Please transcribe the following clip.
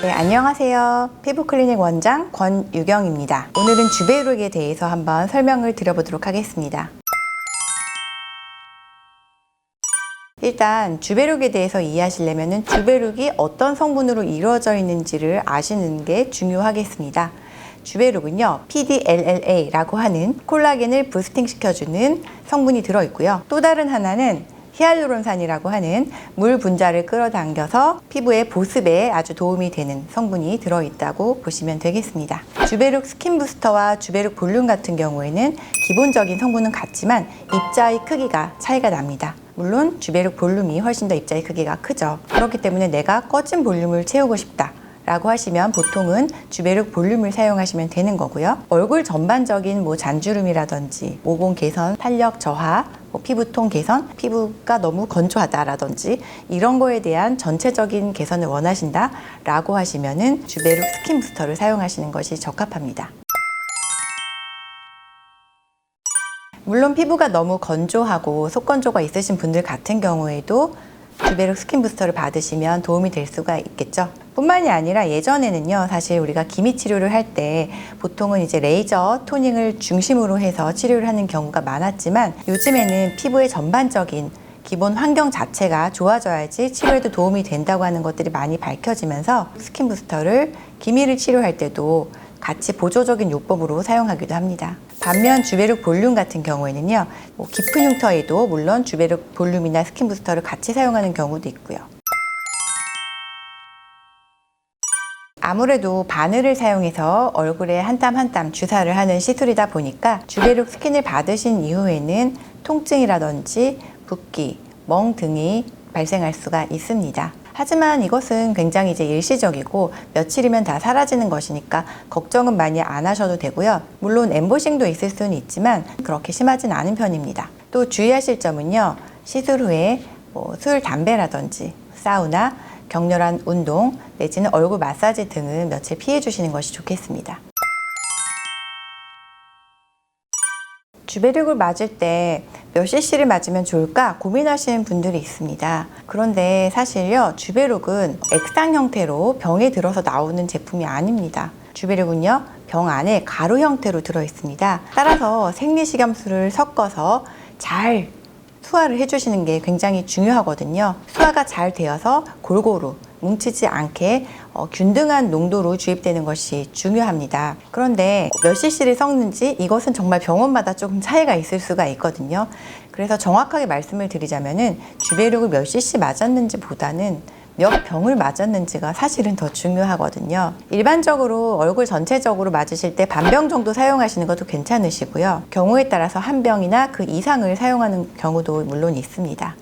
네, 안녕하세요. 피부클리닉 원장 권유경입니다. 오늘은 주베룩에 대해서 한번 설명을 드려보도록 하겠습니다. 일단 주베룩에 대해서 이해하시려면 주베룩이 어떤 성분으로 이루어져 있는지를 아시는 게 중요하겠습니다. 주베룩은요, PDLLA라고 하는 콜라겐을 부스팅시켜주는 성분이 들어있고요. 또 다른 하나는 히알루론산이라고 하는 물 분자를 끌어당겨서 피부의 보습에 아주 도움이 되는 성분이 들어있다고 보시면 되겠습니다. 주베룩 스킨 부스터와 주베룩 볼륨 같은 경우에는 기본적인 성분은 같지만 입자의 크기가 차이가 납니다. 물론 주베룩 볼륨이 훨씬 더 입자의 크기가 크죠. 그렇기 때문에 내가 꺼진 볼륨을 채우고 싶다 라고 하시면 보통은 주베룩 볼륨을 사용하시면 되는 거고요. 얼굴 전반적인 잔주름이라든지 모공 개선, 탄력 저하, 피부톤 개선, 피부가 너무 건조하다라든지 이런 거에 대한 전체적인 개선을 원하신다 라고 하시면은 주베룩 스킨 부스터를 사용하시는 것이 적합합니다. 물론 피부가 너무 건조하고 속건조가 있으신 분들 같은 경우에도 주베룩 스킨 부스터를 받으시면 도움이 될 수가 있겠죠. 뿐만이 아니라 예전에는요, 사실 우리가 기미 치료를 할 때 보통은 이제 레이저 토닝을 중심으로 해서 치료를 하는 경우가 많았지만 요즘에는 피부의 전반적인 기본 환경 자체가 좋아져야지 치료에도 도움이 된다고 하는 것들이 많이 밝혀지면서 스킨 부스터를 기미를 치료할 때도 같이 보조적인 요법으로 사용하기도 합니다. 반면 주베룩 볼륨 같은 경우에는요, 깊은 흉터에도 물론 주베룩 볼륨이나 스킨 부스터를 같이 사용하는 경우도 있고요. 아무래도 바늘을 사용해서 얼굴에 한 땀 한 땀 주사를 하는 시술이다 보니까 주베룩 스킨을 받으신 이후에는 통증이라든지 붓기, 멍 등이 발생할 수가 있습니다. 하지만 이것은 굉장히 이제 일시적이고 며칠이면 다 사라지는 것이니까 걱정은 많이 안 하셔도 되고요. 물론 엠보싱도 있을 수는 있지만 그렇게 심하진 않은 편입니다. 또 주의하실 점은요, 시술 후에 술, 담배라든지 사우나, 격렬한 운동 내지는 얼굴 마사지 등은 며칠 피해 주시는 것이 좋겠습니다. 주베룩을 맞을 때 몇 cc를 맞으면 좋을까 고민하시는 분들이 있습니다. 그런데 사실요, 주베룩은 액상 형태로 병에 들어서 나오는 제품이 아닙니다. 주베룩은요, 병 안에 가루 형태로 들어 있습니다. 따라서 생리식염수를 섞어서 잘 수화를 해주시는 게 굉장히 중요하거든요. 수화가 잘 되어서 골고루 뭉치지 않게 균등한 농도로 주입되는 것이 중요합니다. 그런데 몇 cc를 섞는지 이것은 정말 병원마다 조금 차이가 있을 수가 있거든요. 그래서 정확하게 말씀을 드리자면은 주베룩을 몇 cc 맞았는지 보다는 몇 병을 맞았는지가 사실은 더 중요하거든요. 일반적으로 얼굴 전체적으로 맞으실 때 반병 정도 사용하시는 것도 괜찮으시고요. 경우에 따라서 한 병이나 그 이상을 사용하는 경우도 물론 있습니다.